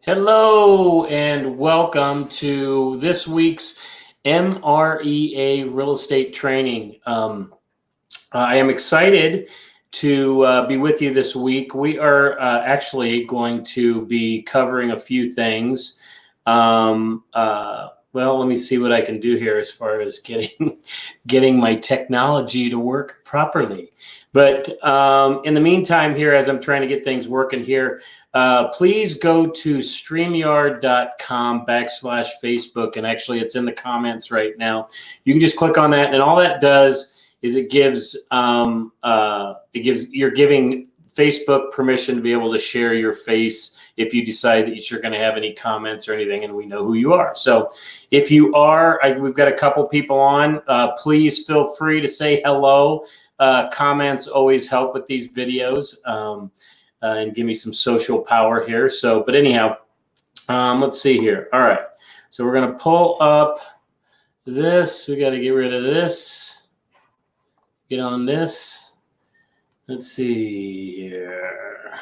Hello and welcome to this week's MREA real estate training. I am excited to be with you this week. We are actually going to be covering a few things. Well, let me see what I can do here as far as getting my technology to work properly. But in the meantime here, as I'm trying to get things working here, please go to StreamYard.com/Facebook, and actually it's in the comments right now. You can just click on that, and all that does is you're giving Facebook permission to be able to share your face if you decide that you're going to have any comments or anything, and we know who you are. So if you are, we've got a couple people on, please feel free to say hello. Comments always help with these videos. And give me some social power here. So, but anyhow, let's see here. All right. So we're going to pull up this. We got to get rid of this. Get on this. Let's see here.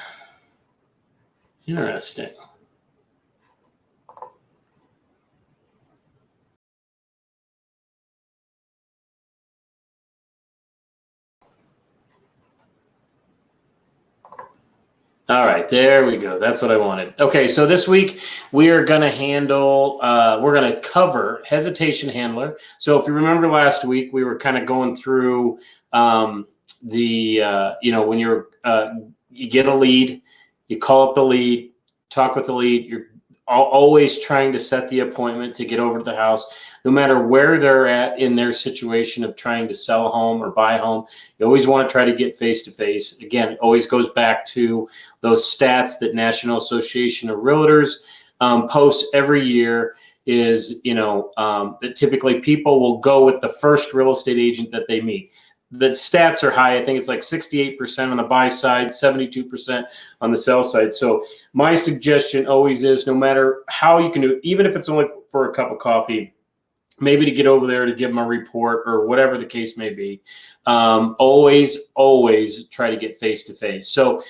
Interesting. All right, there we go. That's what I wanted. Okay, so this week we are going to we're going to cover hesitation handler. So if you remember last week, we were kind of going through when you get a lead, you call up the lead, talk with the lead, you're always trying to set the appointment to get over to the house, no matter where they're at in their situation of trying to sell a home or buy a home. You always want to try to get face-to-face. Again, it always goes back to those stats that National Association of Realtors posts every year is, that typically people will go with the first real estate agent that they meet. The stats are high. I think it's like 68% on the buy side, 72% on the sell side. So my suggestion always is, no matter how you can do it, even if it's only for a cup of coffee, maybe to get over there to give them a report or whatever the case may be, always try to get face-to-face. So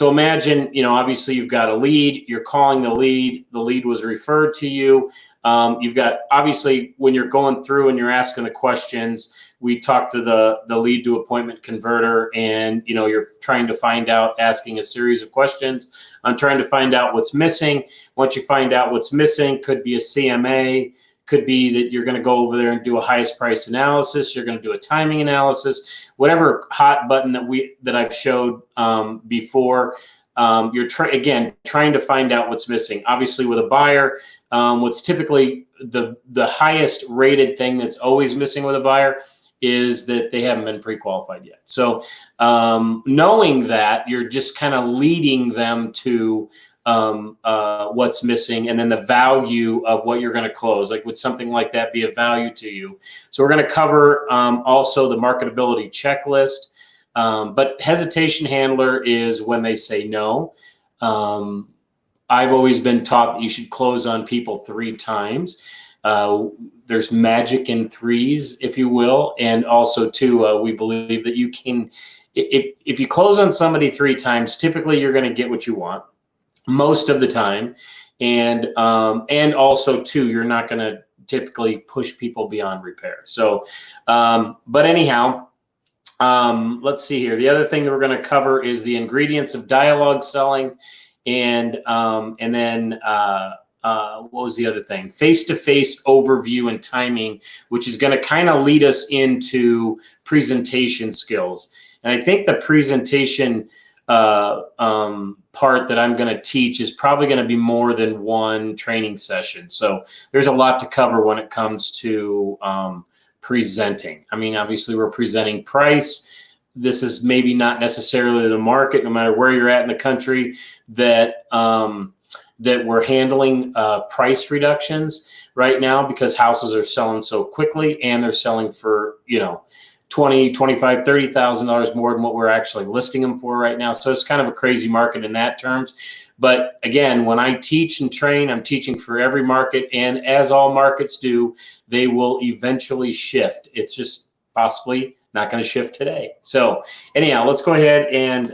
imagine, obviously you've got a lead, you're calling the lead was referred to you. You've got, obviously, when you're going through and you're asking the questions, we talk to the lead to appointment converter, and you're trying to find out, asking a series of questions. I'm trying to find out what's missing. Once you find out what's missing, could be a CMA, could be that you're going to go over there and do a highest price analysis. You're going to do a timing analysis, whatever hot button that I've showed before. You're trying to find out what's missing. Obviously, with a buyer, what's typically the highest rated thing that's always missing with a buyer is that they haven't been pre-qualified yet. So knowing that, you're just kind of leading them to what's missing, and then the value of what you're going to close. Like, would something like that be of value to you? So we're going to cover also the marketability checklist. But hesitation handler is when they say no. I've always been taught that you should close on people 3 times. There's magic in 3s, if you will. And also, too, we believe that you can, if you close on somebody 3 times, typically you're going to get what you want most of the time. And also, too, you're not going to typically push people beyond repair. So, but anyhow, let's see here. The other thing that we're going to cover is the ingredients of dialogue selling, and then what was the other thing? Face-to-face overview and timing, which is going to kind of lead us into presentation skills. And I think the presentation part that I'm going to teach is probably going to be more than one training session. So there's a lot to cover when it comes to presenting. I mean, obviously we're presenting price. This is maybe not necessarily the market, no matter where you're at in the country, that we're handling price reductions right now, because houses are selling so quickly, and they're selling for, $20,000, $25,000, $30,000 more than what we're actually listing them for right now. So it's kind of a crazy market in that terms. But again, when I teach and train, I'm teaching for every market, and as all markets do, they will eventually shift. It's just possibly not going to shift today. So anyhow, let's go ahead and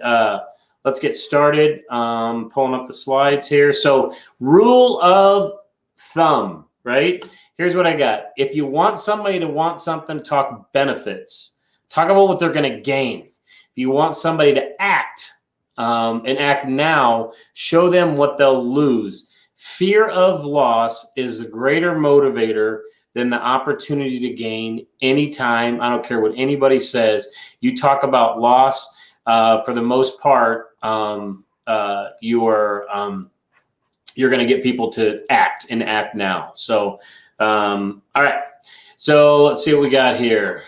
let's get started. Pulling up the slides here. So rule of thumb, right? Here's what I got. If you want somebody to want something, talk benefits. Talk about what they're going to gain. If you want somebody to act and act now, show them what they'll lose. Fear of loss is a greater motivator than the opportunity to gain anytime. I don't care what anybody says. You talk about loss, for the most part, you're going to get people to act and act now. So, all right. So let's see what we got here.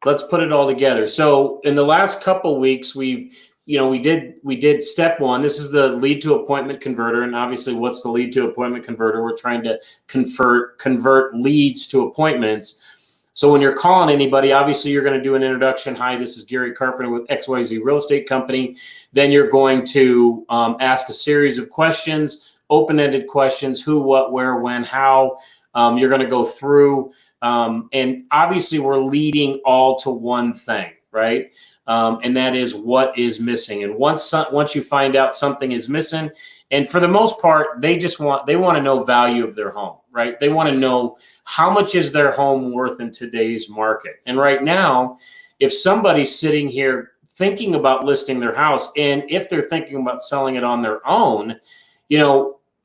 Let's put it all together. So in the last couple weeks, we did step one. This is the lead to appointment converter. And obviously, what's the lead to appointment converter? We're trying to convert leads to appointments. So when you're calling anybody, obviously you're going to do an introduction. Hi, this is Gary Carpenter with XYZ Real Estate Company. Then you're going to ask a series of questions, open-ended questions: who, what, where, when, how. You're going to go through, and obviously we're leading all to one thing, right? And that is what is missing. And once you find out something is missing, and for the most part, they want to know value of their home, right? They want to know how much is their home worth in today's market. And right now, if somebody's sitting here thinking about listing their house, and if they're thinking about selling it on their own,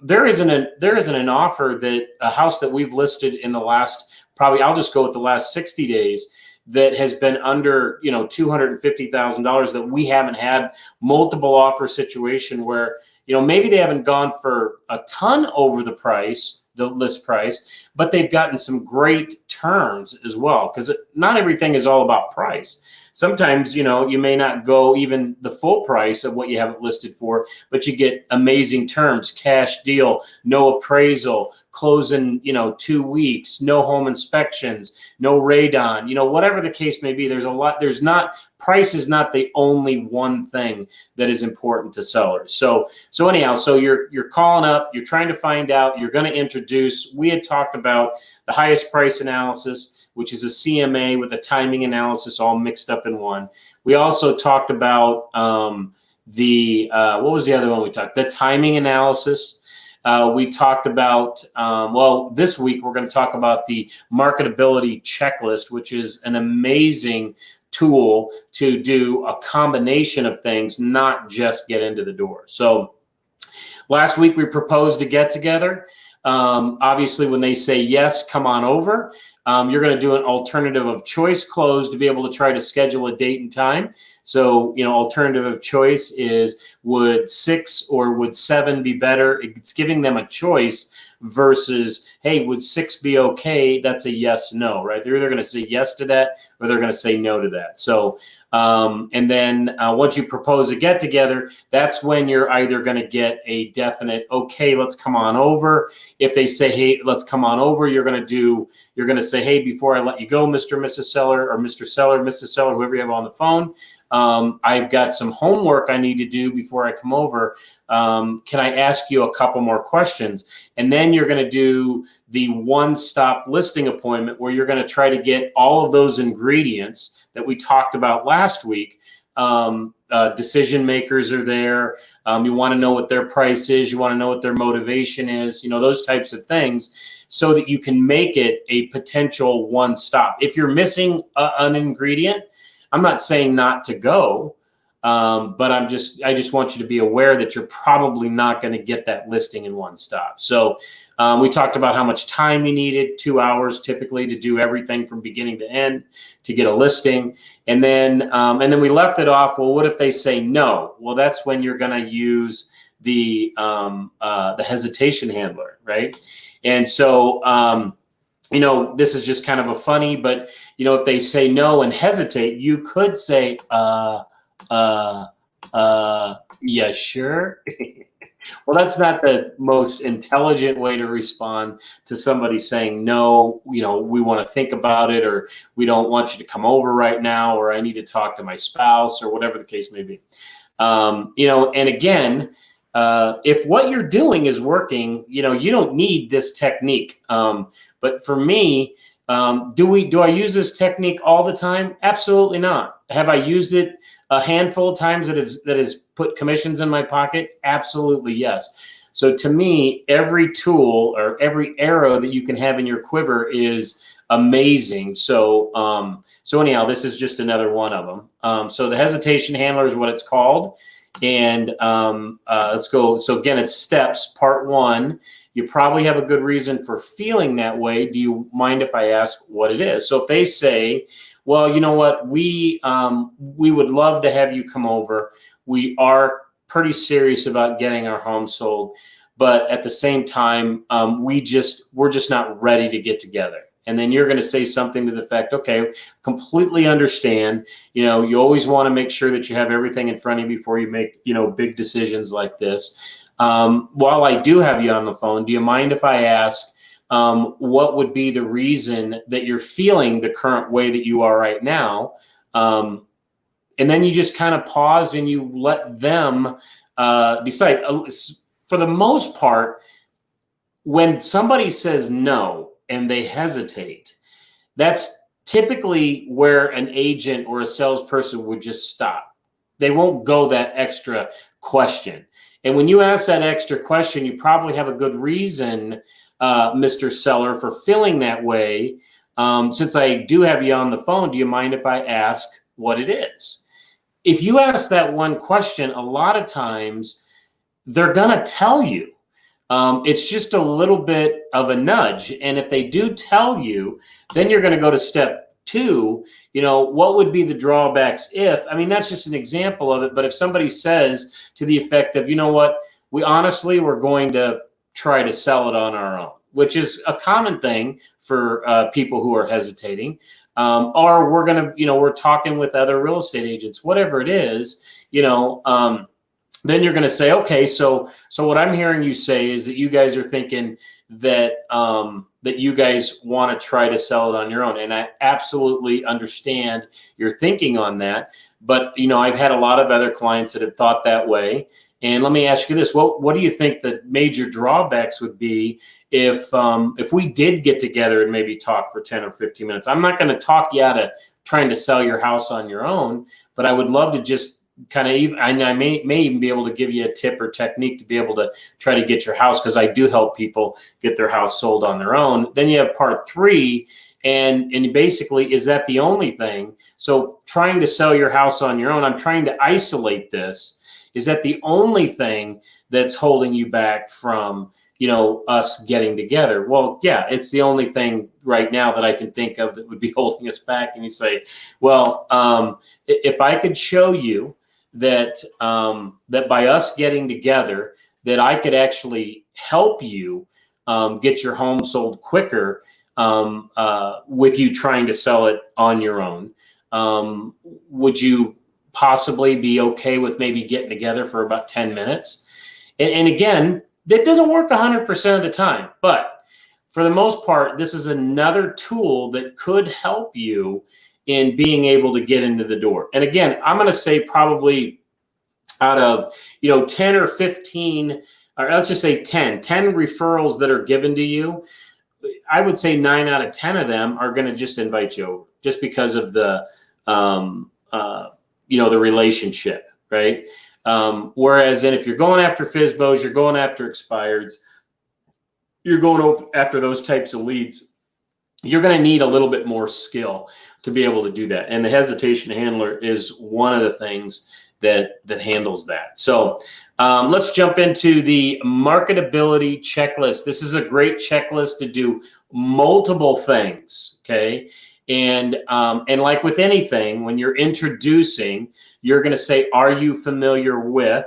there isn't an offer that a house that we've listed in the last, probably I'll just go with the last 60 days, that has been under $250,000 that we haven't had multiple offer situation where maybe they haven't gone for a ton over the list price, but they've gotten some great terms as well, because not everything is all about price. Sometimes, you may not go even the full price of what you have it listed for, but you get amazing terms: cash deal, no appraisal, close in, 2 weeks, no home inspections, no radon, whatever the case may be. There's a lot. Price is not the only one thing that is important to sellers. So anyhow, so you're calling up, you're trying to find out, you're going to introduce. We had talked about the highest price analysis, which is a CMA with a timing analysis all mixed up in one. We also talked about what was the other one we talked? The timing analysis. We talked about, this week we're going to talk about the marketability checklist, which is an amazing tool to do a combination of things, not just get into the door. So last week we proposed a get together. Obviously, when they say yes, come on over. You're going to do an alternative of choice close to be able to try to schedule a date and time. So, alternative of choice is, would 6 or would 7 be better? It's giving them a choice versus, hey, would 6 be okay? That's a yes, no, right? They're either going to say yes to that or they're going to say no to that. So, and then once you propose a get together, that's when you're either going to get a definite, okay, let's come on over. If they say, hey, let's come on over, you're going to say, hey, before I let you go, Mr. and Mrs. Seller, or Mr. Seller, Mrs. Seller, whoever you have on the phone, I've got some homework I need to do before I come over. Can I ask you a couple more questions? And then you're going to do the one-stop listing appointment where you're going to try to get all of those ingredients that we talked about last week. Decision makers are there. You want to know what their price is. You want to know what their motivation is, those types of things, so that you can make it a potential one-stop. If you're missing an ingredient, I'm not saying not to go, but I just want you to be aware that you're probably not going to get that listing in one stop. So we talked about how much time you needed, 2 hours typically to do everything from beginning to end to get a listing. And then we left it off. Well, what if they say no? Well, that's when you're going to use the hesitation handler, right? And so, this is just kind of a funny, but if they say no and hesitate, you could say, yeah, sure. Well, that's not the most intelligent way to respond to somebody saying no, we want to think about it, or we don't want you to come over right now, or I need to talk to my spouse, or whatever the case may be. And again, if what you're doing is working, you don't need this technique. But for me, do I use this technique all the time? Absolutely not. Have I used it a handful of times that has put commissions in my pocket? Absolutely, yes. So to me, every tool or every arrow that you can have in your quiver is amazing. So so anyhow, this is just another one of them. So the hesitation handler is what it's called. And let's go. So again, it's steps, part one. You probably have a good reason for feeling that way. Do you mind if I ask what it is? So if they say, well, you know what, we would love to have you come over. We are pretty serious about getting our home sold, but at the same time, we're just not ready to get together. And then you're going to say something to the effect, okay, completely understand. You know, you always want to make sure that you have everything in front of you before you make, you know, big decisions like this. While I do have you on the phone, do you mind if I ask what would be the reason that you're feeling the current way that you are right now? And then you just kind of pause and you let them decide. For the most part, when somebody says no and they hesitate, that's typically where an agent or a salesperson would just stop. They won't go that extra question. And when you ask that extra question, you probably have a good reason, Mr. Seller, for feeling that way. Since I do have you on the phone, do you mind if I ask what it is? If you ask that one question, a lot of times they're going to tell you. It's just a little bit of a nudge. And if they do tell you, then you're going to go to step two. You know, what would be the drawbacks if, I mean, that's just an example of it. But if somebody says to the effect of, you know what, we're going to try to sell it on our own, which is a common thing for people who are hesitating. Or we're going to, you know, we're talking with other real estate agents, whatever it is, you know, then you're going to say, okay, so what I'm hearing you say is that you guys are thinking that that you guys want to try to sell it on your own. And I absolutely understand your thinking on that. But, you know, I've had a lot of other clients that have thought that way. And let me ask you this, what do you think the major drawbacks would be if we did get together and maybe talk for 10 or 15 minutes? I'm not going to talk you out of trying to sell your house on your own, but I would love to just kind of, and I may even be able to give you a tip or technique to be able to try to get your house, because I do help people get their house sold on their own. Then you have part three, and basically, is that the only thing? So trying to sell your house on your own, I'm trying to isolate this. Is that the only thing that's holding you back from, you know, us getting together? Well, yeah, it's the only thing right now that I can think of that would be holding us back. And you say, well, if I could show you that that by us getting together, that I could actually help you get your home sold quicker with you trying to sell it on your own, would you possibly be okay with maybe getting together for about 10 minutes? And again, that doesn't work 100% of the time, but for the most part, this is another tool that could help you in being able to get into the door. And again, I'm going to say probably out of, you know, 10 or 15, or let's just say 10 referrals that are given to you, I would say 9 out of 10 of them are going to just invite you over just because of the, you know, the relationship, right? Whereas then if you're going after FSBOs, you're going after expireds, you're going after those types of leads, you're going to need a little bit more skill to be able to do that. And the hesitation handler is one of the things that handles that. So let's jump into the marketability checklist. This is a great checklist to do multiple things, okay? And like with anything, when you're introducing, you're going to say, are you familiar with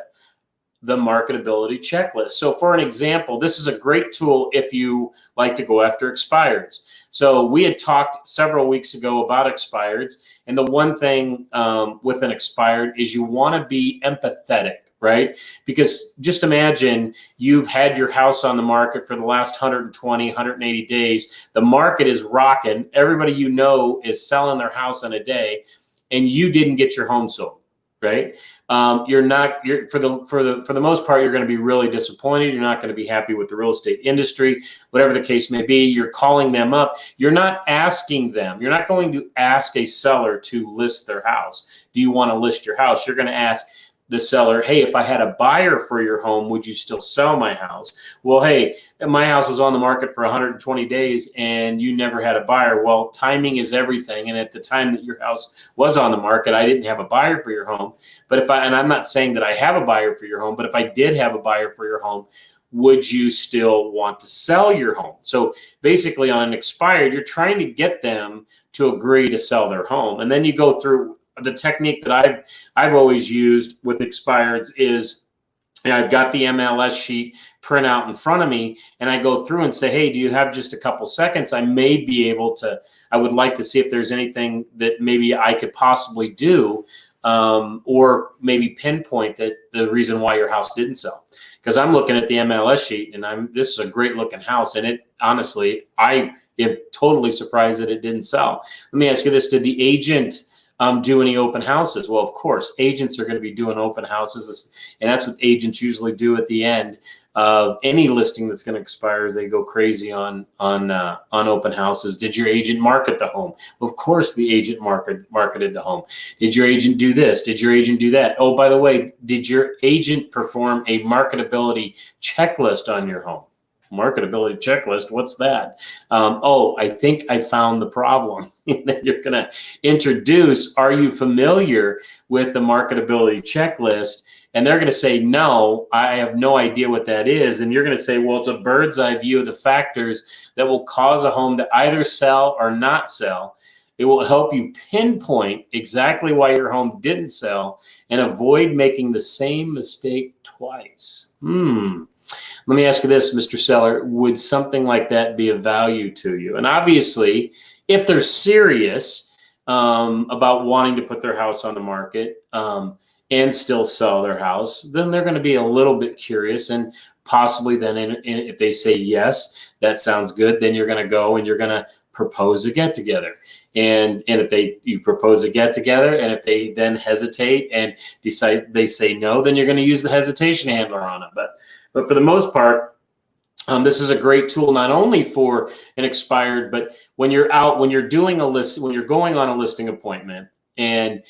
the marketability checklist? So for an example, this is a great tool if you like to go after expireds. So we had talked several weeks ago about expireds, and the one thing with an expired is you want to be empathetic, right? Because just imagine you've had your house on the market for the last 120, 180 days. The market is rocking. Everybody you know is selling their house in a day, and you didn't get your home sold. right? You're for the most part, you're going to be really disappointed. You're not going to be happy with the real estate industry, whatever the case may be. You're calling them up. You're not asking them. You're not going to ask a seller to list their house. Do you want to list your house? You're going to ask the seller, hey, if I had a buyer for your home, would you still sell my house? Well, hey, my house was on the market for 120 days and you never had a buyer. Well, timing is everything. And at the time that your house was on the market, I didn't have a buyer for your home. But and I'm not saying that I have a buyer for your home, but if I did have a buyer for your home, would you still want to sell your home? So basically on an expired, you're trying to get them to agree to sell their home. And then you go through the technique that I've always used with expireds is, I've got the MLS sheet print out in front of me, and I go through and say, hey, do you have just a couple seconds? I would like to see if there's anything that maybe I could possibly do, or maybe pinpoint that the reason why your house didn't sell. Because I'm looking at the MLS sheet, and this is a great looking house, and it honestly, I am totally surprised that it didn't sell. Let me ask you this: did the agent do any open houses? Well, of course, agents are going to be doing open houses, and that's what agents usually do at the end of any listing that's going to expire. Is they go crazy on open houses. Did your agent market the home? Well, of course, the agent marketed the home. Did your agent do this? Did your agent do that? Oh, by the way, did your agent perform a marketability checklist on your home? Marketability checklist, what's that? Oh, I think I found the problem. Then you're going to introduce, are you familiar with the marketability checklist? And they're going to say, no, I have no idea what that is. And you're going to say, well, it's a bird's eye view of the factors that will cause a home to either sell or not sell. It will help you pinpoint exactly why your home didn't sell and avoid making the same mistake twice. Let me ask you this, Mr. Seller, would something like that be of value to you? And obviously, if they're serious about wanting to put their house on the market and still sell their house, then they're going to be a little bit curious, and possibly then if they say, yes, that sounds good, then you're going to go and you're going to propose a get together. And if you propose a get together, and if they then hesitate and decide they say no, then you're going to use the hesitation handler on it. But for the most part, this is a great tool, not only for an expired, but when you're doing a list, when you're going on a listing appointment, and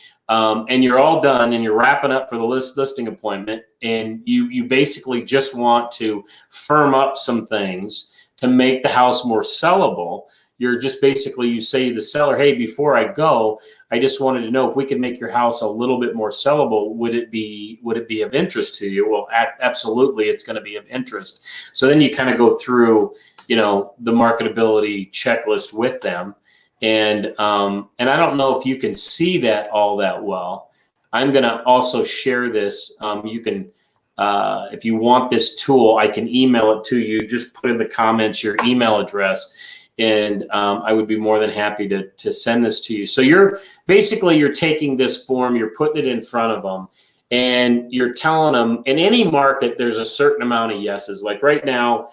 you're all done and you're wrapping up for the listing appointment, and you basically just want to firm up some things to make the house more sellable. You're just basically, you say to the seller, hey, before I go, I just wanted to know if we could make your house a little bit more sellable. Would it be of interest to you? Well, absolutely, it's going to be of interest. So then you kind of go through, the marketability checklist with them. And I don't know if you can see that all that well. I'm going to also share this. You can, if you want this tool, I can email it to you. Just put in the comments your email address, and I would be more than happy to send this to you. So you're taking this form, you're putting it in front of them, and you're telling them, in any market, there's a certain amount of yeses. Like right now,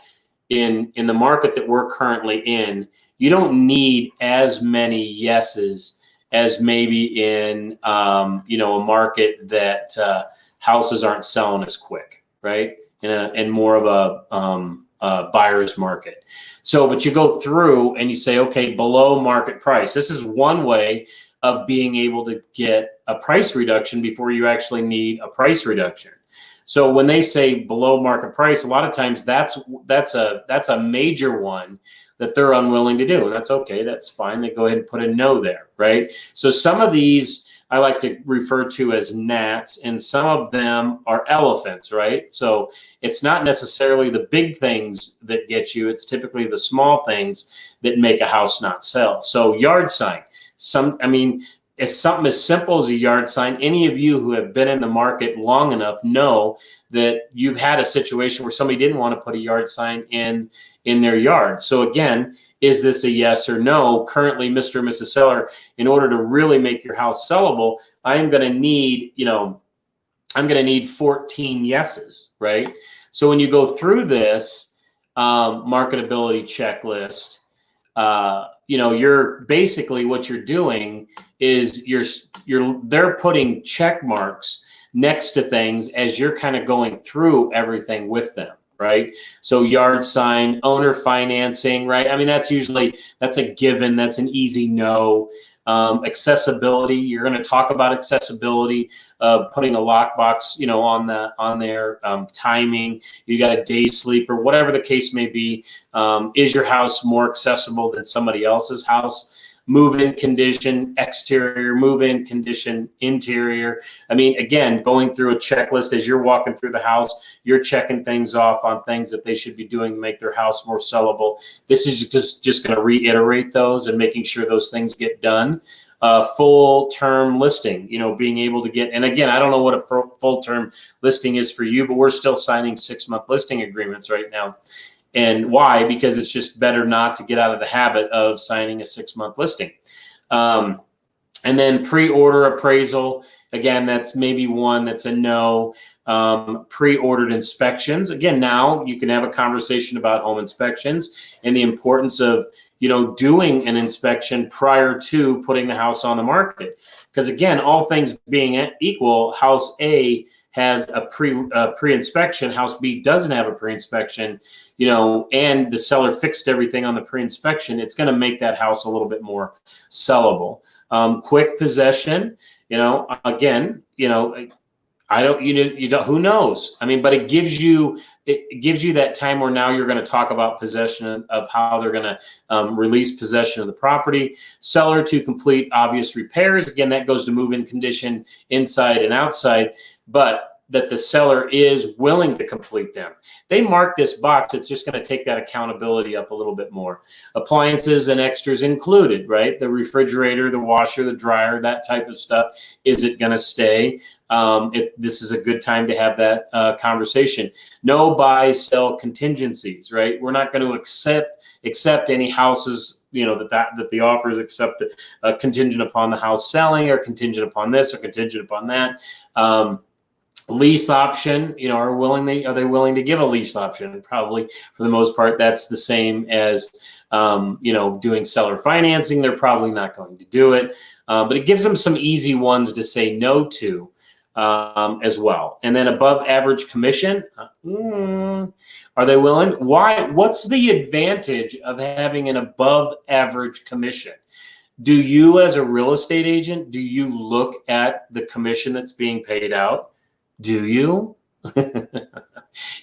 in the market that we're currently in, you don't need as many yeses as maybe in a market that houses aren't selling as quick, right? And more of a buyer's market. So, but you go through and you say, okay, below market price. This is one way of being able to get a price reduction before you actually need a price reduction. So when they say below market price, a lot of times that's a major one that they're unwilling to do. And that's okay. That's fine. They go ahead and put a no there, right? So some of these I like to refer to as gnats, and some of them are elephants, right? So it's not necessarily the big things that get you. It's typically the small things that make a house not sell. So yard sign, it's something as simple as a yard sign. Any of you who have been in the market long enough know that you've had a situation where somebody didn't want to put a yard sign in their yard. So again, is this a yes or no? Currently, Mr. and Mrs. Seller, in order to really make your house sellable, I'm going to need, I'm going to need 14 yeses, right? So when you go through this marketability checklist, you're basically, what you're doing is they're putting check marks next to things as you're kind of going through everything with them, right? So yard sign, owner financing, right? I mean, that's a given. That's an easy no. Accessibility, you're going to talk about accessibility, putting a lockbox, on there, timing, you got a day sleeper, whatever the case may be. Is your house more accessible than somebody else's house? Move-in condition, exterior, move-in condition, interior. I mean, again, going through a checklist as you're walking through the house, you're checking things off on things that they should be doing to make their house more sellable. This is just going to reiterate those and making sure those things get done. Full term listing, being able to get, and again, I don't know what a full term listing is for you, but we're still signing 6-month listing agreements right now. And why? Because it's just better not to get out of the habit of signing a 6-month listing. And then pre-order appraisal. Again, that's maybe one that's a no. Pre-ordered inspections. Again, now you can have a conversation about home inspections and the importance of, doing an inspection prior to putting the house on the market. Because again, all things being equal, house A has a pre-inspection, house B doesn't have a pre-inspection, and the seller fixed everything on the pre-inspection, it's going to make that house a little bit more sellable. Quick possession, again, I don't, who knows? I mean, but it gives you that time where now you're going to talk about possession of how they're going to release possession of the property. Seller to complete obvious repairs. Again, that goes to move-in condition inside and outside, but that the seller is willing to complete them. They mark this box. It's just going to take that accountability up a little bit more. Appliances and extras included, right? The refrigerator, the washer, the dryer, that type of stuff. Is it going to stay? This is a good time to have that conversation. No buy, sell contingencies, right? We're not going to accept any houses, that the offer is accepted contingent upon the house selling, or contingent upon this, or contingent upon that. Lease option, are they willing to give a lease option? Probably for the most part, that's the same as, doing seller financing. They're probably not going to do it, but it gives them some easy ones to say no to as well. And then above average commission, are they willing? Why? What's the advantage of having an above average commission? Do you, as a real estate agent, do you look at the commission that's being paid out? Do you? And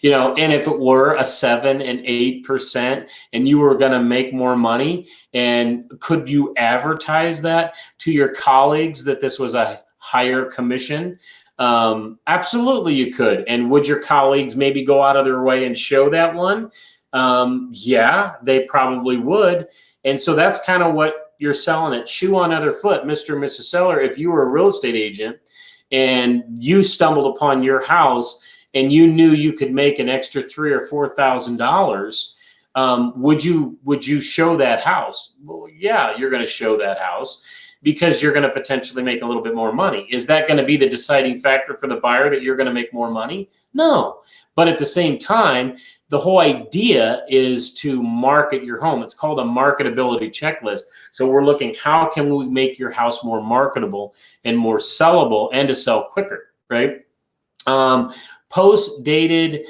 if it were a 7 and 8% and you were going to make more money, and could you advertise that to your colleagues that this was a higher commission? Absolutely you could. And would your colleagues maybe go out of their way and show that one? Yeah, they probably would. And so that's kind of what you're selling it. Shoe on other foot, Mr. and Mrs. Seller. If you were a real estate agent and you stumbled upon your house and you knew you could make an extra $3,000 or $4,000, would you show that house? Well, yeah, you're going to show that house because you're going to potentially make a little bit more money. Is that going to be the deciding factor for the buyer that you're going to make more money? No. But at the same time, the whole idea is to market your home. It's called a marketability checklist. So we're looking, how can we make your house more marketable and more sellable and to sell quicker, right? Post-dated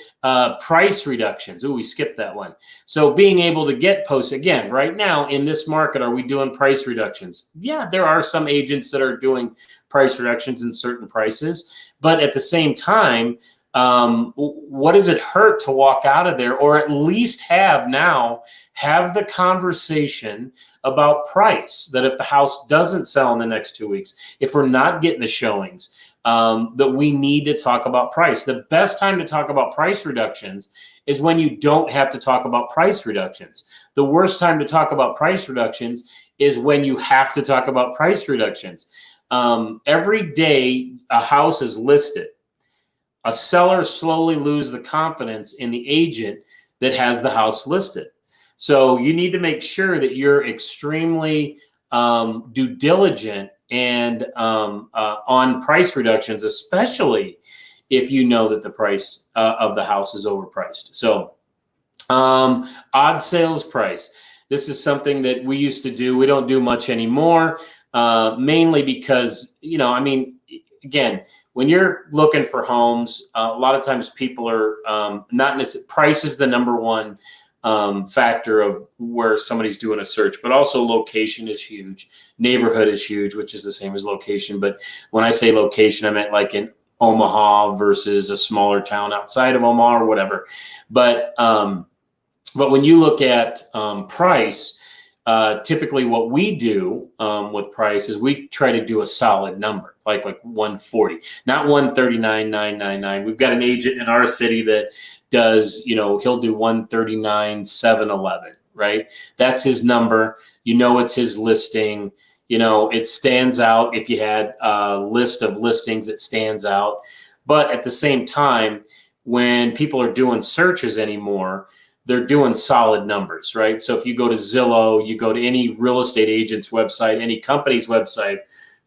price reductions. Oh, we skipped that one. So being able to get posts, again, right now in this market, are we doing price reductions? Yeah, there are some agents that are doing price reductions in certain prices, but at the same time, what does it hurt to walk out of there, or at least have the conversation about price, that if the house doesn't sell in the next 2 weeks, if we're not getting the showings, that we need to talk about price. The best time to talk about price reductions is when you don't have to talk about price reductions. The worst time to talk about price reductions is when you have to talk about price reductions. Every day a house is listed, a seller slowly loses the confidence in the agent that has the house listed. So you need to make sure that you're extremely due diligent and on price reductions, especially if you know that the price of the house is overpriced. So odd sales price. This is something that we used to do. We don't do much anymore. mainly because, I mean, again, when you're looking for homes, a lot of times people are not necessarily, price is the number one factor of where somebody's doing a search, but also location is huge. Neighborhood is huge, which is the same as location. But when I say location, I meant like in Omaha versus a smaller town outside of Omaha or whatever. But when you look at price, typically what we do with price is we try to do a solid number, like 140, not 139,999. We've got an agent in our city that does, he'll do 139,711, right? That's his number. It's his listing. It stands out. If you had a list of listings, it stands out. But at the same time, when people are doing searches anymore, they're doing solid numbers, right? So if you go to Zillow, you go to any real estate agent's website, any company's website,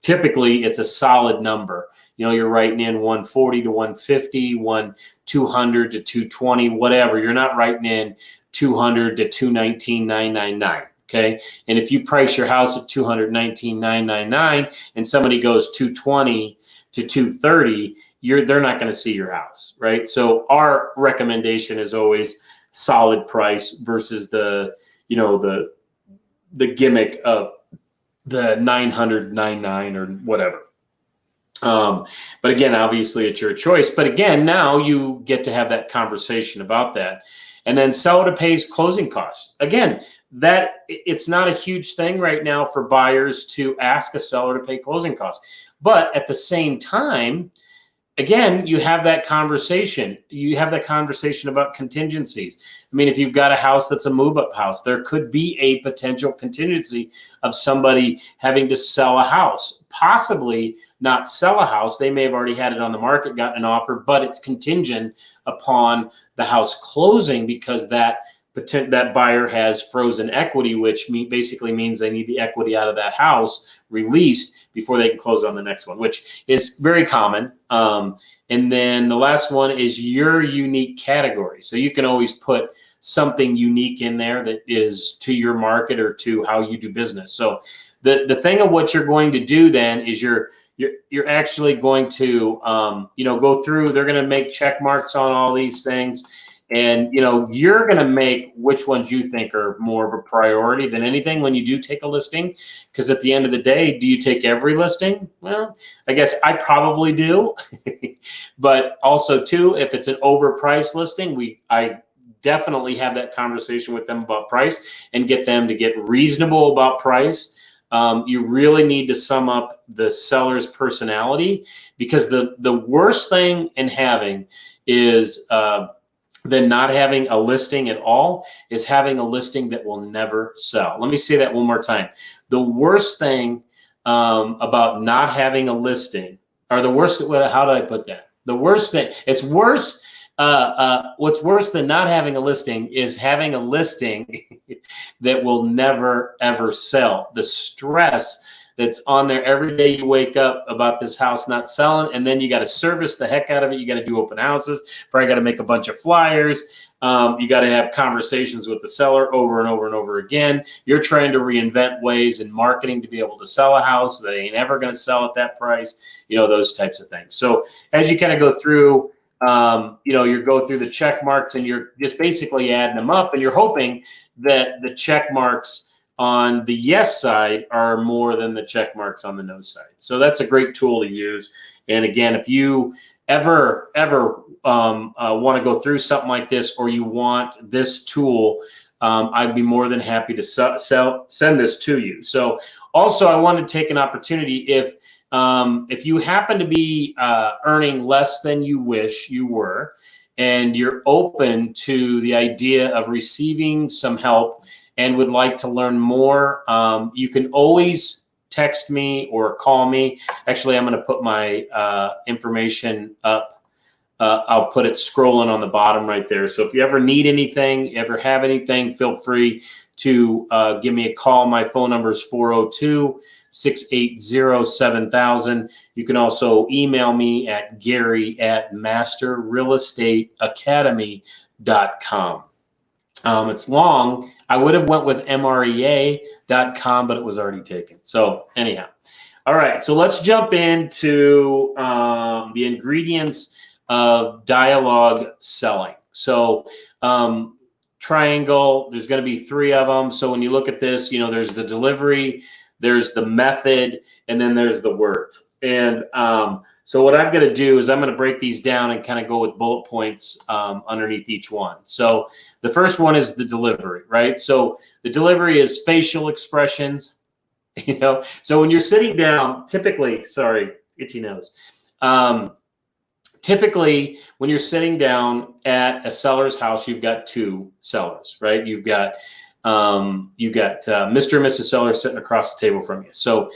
typically it's a solid number. You're writing in 140 to 150, 200 to 220, whatever. You're not writing in 200 to 219,999. Okay. And if you price your house at 219,999 and somebody goes 220 to 230, they're not going to see your house, right? So our recommendation is always solid price versus the gimmick of the 999 or whatever. But again, obviously it's your choice. But again, now you get to have that conversation about that. And then seller to pays closing costs. Again, that it's not a huge thing right now for buyers to ask a seller to pay closing costs. But at the same time, again, you have that conversation. You have that conversation about contingencies. I mean, if you've got a house that's a move-up house, there could be a potential contingency of somebody having to sell a house, possibly not sell a house. They may have already had it on the market, gotten an offer, but it's contingent upon the house closing because that buyer has frozen equity, which basically means they need the equity out of that house released before they can close on the next one, which is very common. And then the last one is your unique category. So you can always put something unique in there that is to your market or to how you do business. So the thing of what you're going to do then is you're actually going to go through. They're going to make check marks on all these things. And, you're going to make which ones you think are more of a priority than anything when you do take a listing. Because at the end of the day, do you take every listing? Well, I guess I probably do. But also, too, if it's an overpriced listing, I definitely have that conversation with them about price and get them to get reasonable about price. You really need to sum up the seller's personality, because the worst thing in having is than not having a listing at all is having a listing that will never sell. Let me say that one more time. The worst thing about not having a listing, or the worst, how did I put that? The worst thing, it's worse. What's worse than not having a listing is having a listing that will never, ever sell. The stress that's on there every day you wake up about this house not selling, and then you got to service the heck out of it. You got to do open houses, probably got to make a bunch of flyers. You got to have conversations with the seller over and over and over again. You're trying to reinvent ways in marketing to be able to sell a house that ain't ever going to sell at that price, those types of things. So as you kind of go through, you go through the check marks and you're just basically adding them up, and you're hoping that the check marks on the yes side are more than the check marks on the no side. So that's a great tool to use. And again, if you ever want to go through something like this, or you want this tool, I'd be more than happy to send this to you. So also, I want to take an opportunity, if you happen to be earning less than you wish you were, and you're open to the idea of receiving some help and would like to learn more, you can always text me or call me. Actually, I'm going to put my information up. I'll put it scrolling on the bottom right there. So if you ever need anything, ever have anything, feel free to give me a call. My phone number is 402-680-7000. You can also email me at Gary@masterrealestateacademy.com. It's long. I would have went with MREA.com, but it was already taken. So anyhow, all right. So let's jump into the ingredients of dialogue selling. So triangle, there's going to be 3 of them. So when you look at this, there's the delivery, there's the method, and then there's the words. And so what I'm going to do is I'm going to break these down and kind of go with bullet points underneath each one. So the first one is the delivery, right? So the delivery is facial expressions, So when you're sitting down, typically, sorry, itchy nose. Typically, when you're sitting down at a seller's house, you've got 2 sellers, right? You've got Mr. and Mrs. Seller sitting across the table from you. So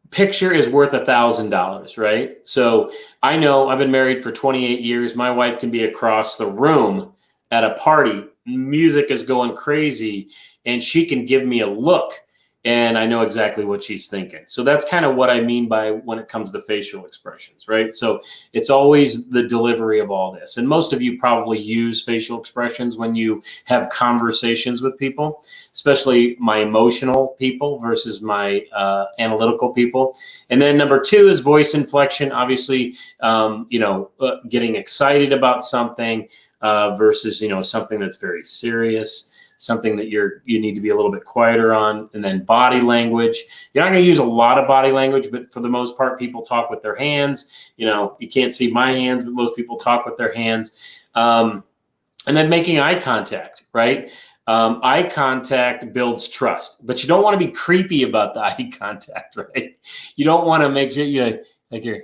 picture is worth $1,000, right? So I know I've been married for 28 years. My wife can be across the room at a party. Music is going crazy, and she can give me a look, and I know exactly what she's thinking. So that's kind of what I mean by when it comes to facial expressions, right? So it's always the delivery of all this. And most of you probably use facial expressions when you have conversations with people, especially my emotional people versus my analytical people. And then number 2 is voice inflection. Obviously, getting excited about something versus, something that's very serious, something that you need to be a little bit quieter on. And then body language. You're not going to use a lot of body language, but for the most part, people talk with their hands. You can't see my hands, but most people talk with their hands. And then making eye contact, right? Eye contact builds trust, but you don't want to be creepy about the eye contact, right? You don't want to make sure, like you're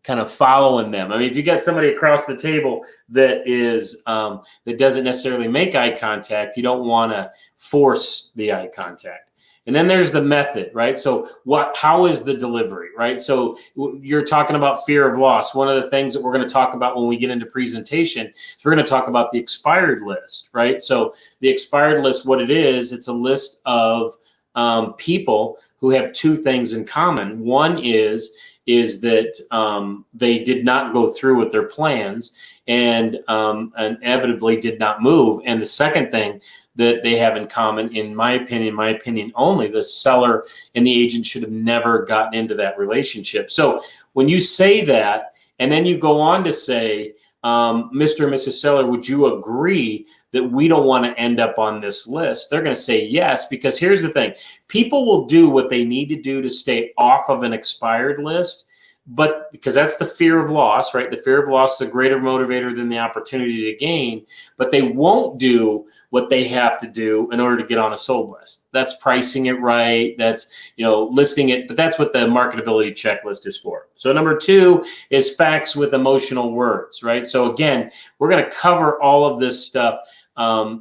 kind of following them. I mean, if you got somebody across the table that is that doesn't necessarily make eye contact, you don't want to force the eye contact. And then there's the method, right? So how is the delivery, right? So you're talking about fear of loss. One of the things that we're going to talk about when we get into presentation is we're going to talk about the expired list, right? So the expired list, what it is, it's a list of people who have 2 things in common. One is that they did not go through with their plans and inevitably did not move. And the second thing that they have in common, in my opinion only, the seller and the agent should have never gotten into that relationship. So when you say that, and then you go on to say, Mr. and Mrs. Seller, would you agree that we don't want to end up on this list? They're going to say yes, because here's the thing. People will do what they need to do to stay off of an expired list, but because that's the fear of loss, right? The fear of loss is a greater motivator than the opportunity to gain, but they won't do what they have to do in order to get on a sold list. That's pricing it right. That's, listing it, but that's what the marketability checklist is for. So number 2 is facts with emotional words, right? So again, we're going to cover all of this stuff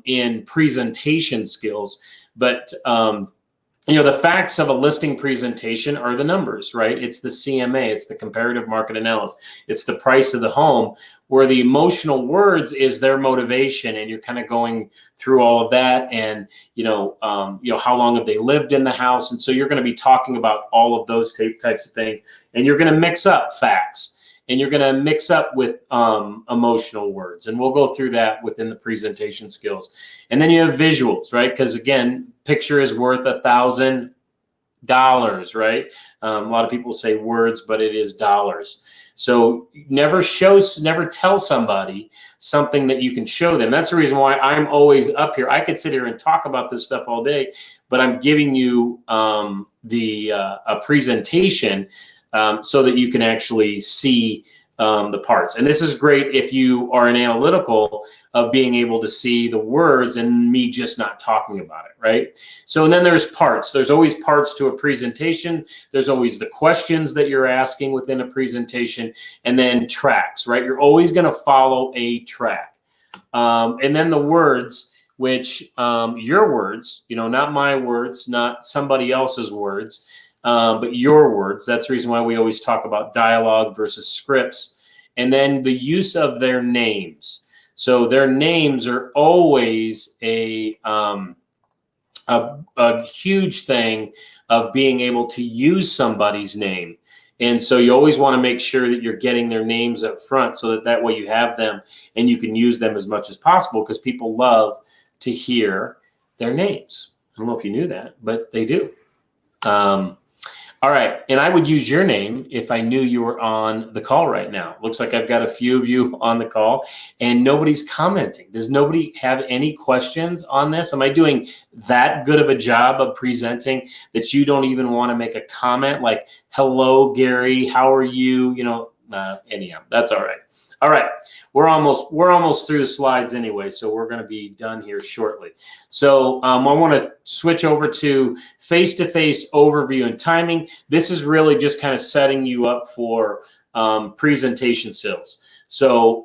in presentation skills, but the facts of a listing presentation are the numbers, right? It's the CMA, it's the comparative market analysis, it's the price of the home, where the emotional words is their motivation, and you're kind of going through all of that, and how long have they lived in the house, and so you're going to be talking about all of those types of things, and you're going to mix up facts. And you're going to mix up with emotional words. And we'll go through that within the presentation skills. And then you have visuals, right? Because again, picture is worth $1,000, right? A lot of people say words, but it is dollars. So never tell somebody something that you can show them. That's the reason why I'm always up here. I could sit here and talk about this stuff all day, but I'm giving you a presentation so that you can actually see the parts. And this is great if you are an analytical of being able to see the words and me just not talking about it, right? So, and then there's parts. There's always parts to a presentation. There's always the questions that you're asking within a presentation, and then tracks, right? You're always going to follow a track. And then the words, which your words, not my words, not somebody else's words, but your words. That's the reason why we always talk about dialogue versus scripts. And then the use of their names. So their names are always a huge thing of being able to use somebody's name. And so you always want to make sure that you're getting their names up front, so that way you have them and you can use them as much as possible, because people love to hear their names. I don't know if you knew that, but they do. All right. And I would use your name if I knew you were on the call right now. Looks like I've got a few of you on the call and nobody's commenting. Does nobody have any questions on this? Am I doing that good of a job of presenting that you don't even want to make a comment like, hello, Gary, how are you? You know, anyhow, that's all right. All right. We're almost through the slides anyway, so we're going to be done here shortly. So I want to switch over to face-to-face overview and timing. This is really just kind of setting you up for presentation skills. So,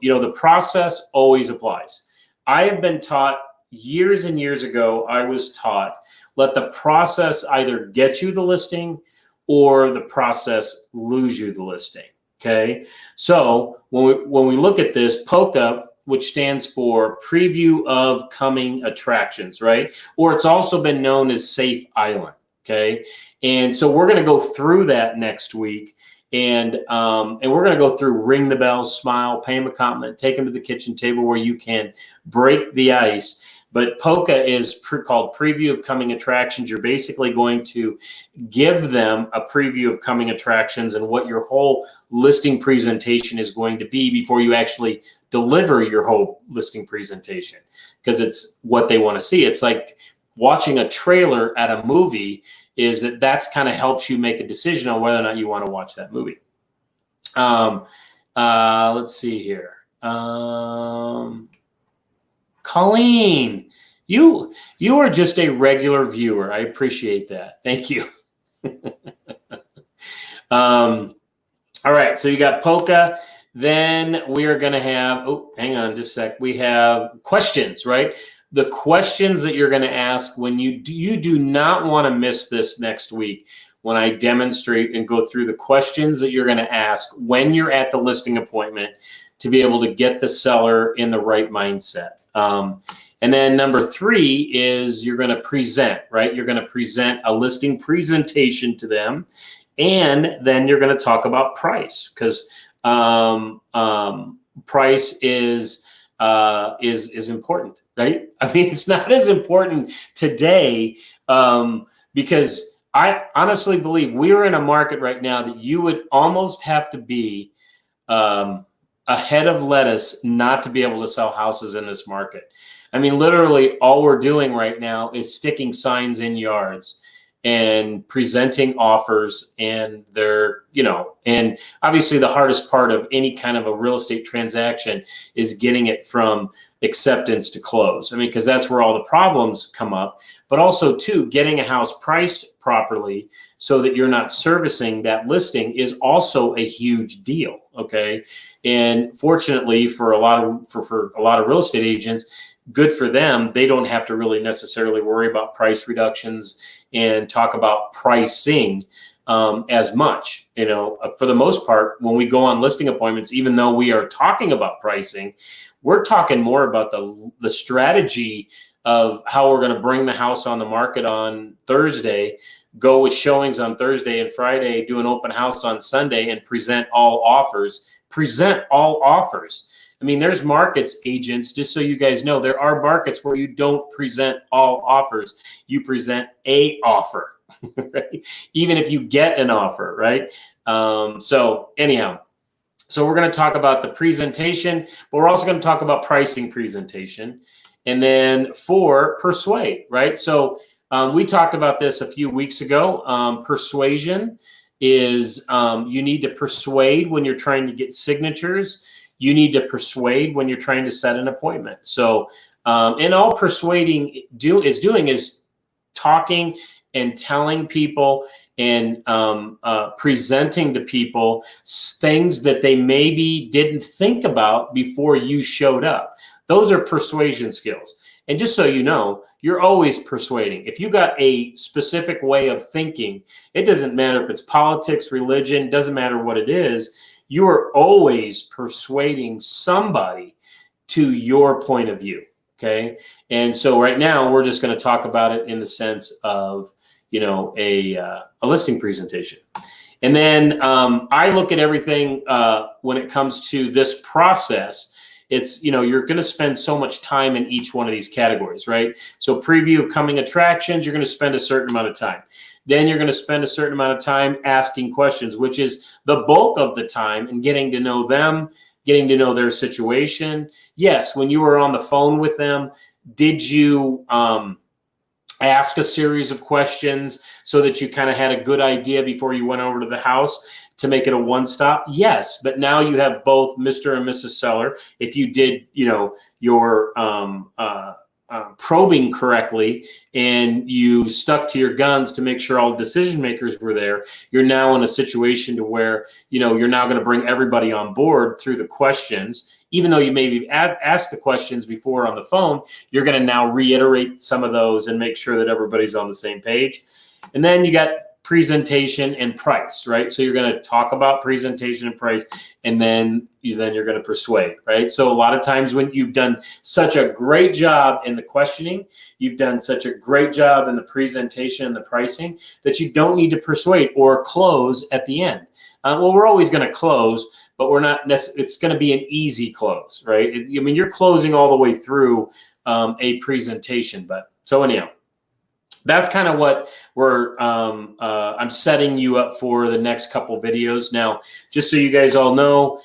the process always applies. I have been taught years and years ago, I was taught, let the process either get you the listing or the process lose you the listing. Okay, so when we look at this, POCA, which stands for Preview of Coming Attractions, right? Or it's also been known as Safe Island, okay? And so we're going to go through that next week, and we're going to go through Ring the Bell, Smile, Pay them a compliment, take them to the kitchen table where you can break the ice. But POCA is called Preview of Coming Attractions. You're basically going to give them a preview of coming attractions and what your whole listing presentation is going to be before you actually deliver your whole listing presentation, because it's what they want to see. It's like watching a trailer at a movie, is that's kind of helps you make a decision on whether or not you want to watch that movie. Let's see here. Colleen, you are just a regular viewer. I appreciate that. Thank you. All right, so you got POCA. Then we are going to have, hang on just a sec. We have questions, right? The questions that you're going to ask when you do not want to miss this next week when I demonstrate and go through the questions that you're going to ask when you're at the listing appointment to be able to get the seller in the right mindset. And then number 3 is you're going to present, right? You're going to present a listing presentation to them, and then you're going to talk about price, because price is important, right? I mean, it's not as important today because I honestly believe we are in a market right now that you would almost have to be ahead of lettuce not to be able to sell houses in this market. I mean, literally all we're doing right now is sticking signs in yards and presenting offers, and they're, and obviously the hardest part of any kind of a real estate transaction is getting it from acceptance to close. I mean, because that's where all the problems come up, but also too, getting a house priced properly so that you're not servicing that listing is also a huge deal. Okay. And fortunately for a lot of real estate agents, good for them, they don't have to really necessarily worry about price reductions and talk about pricing as much. For the most part, when we go on listing appointments, even though we are talking about pricing, we're talking more about the strategy of how we're going to bring the house on the market on Thursday, go with showings on Thursday and Friday, do an open house on Sunday, and present all offers. I mean, there's markets, agents, just so you guys know, there are markets where you don't present all offers. You present a offer, right? Even if you get an offer, right? So anyhow, so we're going to talk about the presentation, but we're also going to talk about pricing presentation. And then 4, persuade, right? So we talked about this a few weeks ago. Persuasion is you need to persuade when you're trying to get signatures. You need to persuade when you're trying to set an appointment. So, and all persuading is talking and telling people and presenting to people things that they maybe didn't think about before you showed up. Those are persuasion skills. And just so you know, you're always persuading. If you got a specific way of thinking, it doesn't matter if it's politics, religion, doesn't matter what it is. You are always persuading somebody to your point of view, okay? And so right now, we're just going to talk about it in the sense of, a listing presentation. And then I look at everything when it comes to this process it's, you're going to spend so much time in each one of these categories, right? So preview of coming attractions, you're going to spend a certain amount of time. Then you're going to spend a certain amount of time asking questions, which is the bulk of the time, and getting to know them, getting to know their situation. Yes, when you were on the phone with them, did you ask a series of questions so that you kind of had a good idea before you went over to the house to make it a one-stop? Yes, but now you have both Mr. and Mrs. Seller. If you did, your probing correctly and you stuck to your guns to make sure all decision makers were there, you're now in a situation to where, you're now going to bring everybody on board through the questions. Even though you maybe asked the questions before on the phone, you're going to now reiterate some of those and make sure that everybody's on the same page. And then you got presentation and price, right? So you're going to talk about presentation and price, and then you're going to persuade, right? So a lot of times when you've done such a great job in the questioning, you've done such a great job in the presentation and the pricing, that you don't need to persuade or close at the end. Well, we're always going to close, but we're not necessarily, it's going to be an easy close, right? You're closing all the way through a presentation. But so anyhow, that's kind of what I'm setting you up for the next couple videos. Now, just so you guys all know,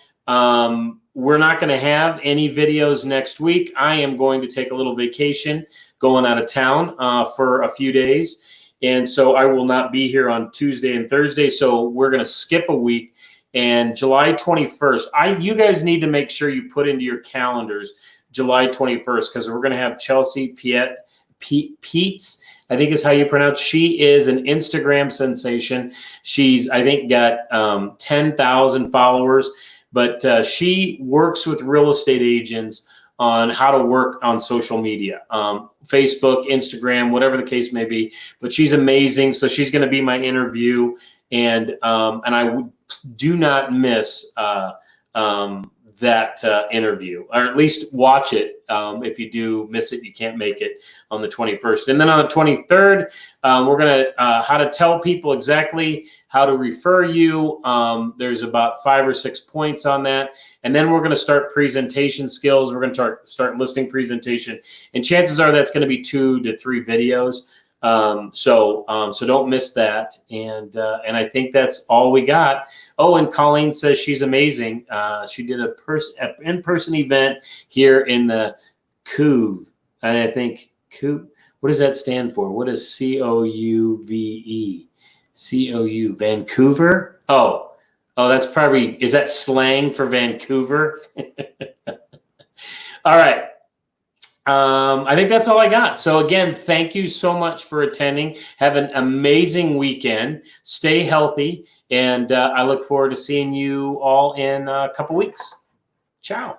we're not going to have any videos next week. I am going to take a little vacation, going out of town for a few days. And so I will not be here on Tuesday and Thursday. So we're going to skip a week. And July 21st, you guys need to make sure you put into your calendars July 21st, because we're going to have Chelsea Peets, I think is how you pronounce. She is an Instagram sensation. She's, I think, got 10,000 followers, but she works with real estate agents on how to work on social media, Facebook, Instagram, whatever the case may be. But she's amazing. So she's going to be my interview, and I do not miss that interview, or at least watch it. If you do miss it, you can't make it on the 21st. And then on the 23rd, we're going to how to tell people exactly how to refer you. There's about 5 or 6 points on that. And then we're going to start presentation skills. We're going to start listing presentation. And chances are that's going to be 2 to 3 videos. So don't miss that. And I think that's all we got. Oh, and Colleen says she's amazing. She did an in-person event here in the Couve. And I think Couve, what does that stand for? What is COUVE? COU, Vancouver? Oh, that's probably, is that slang for Vancouver? All right. I think that's all I got. So again, thank you so much for attending. Have an amazing weekend. Stay healthy. And I look forward to seeing you all in a couple weeks. Ciao.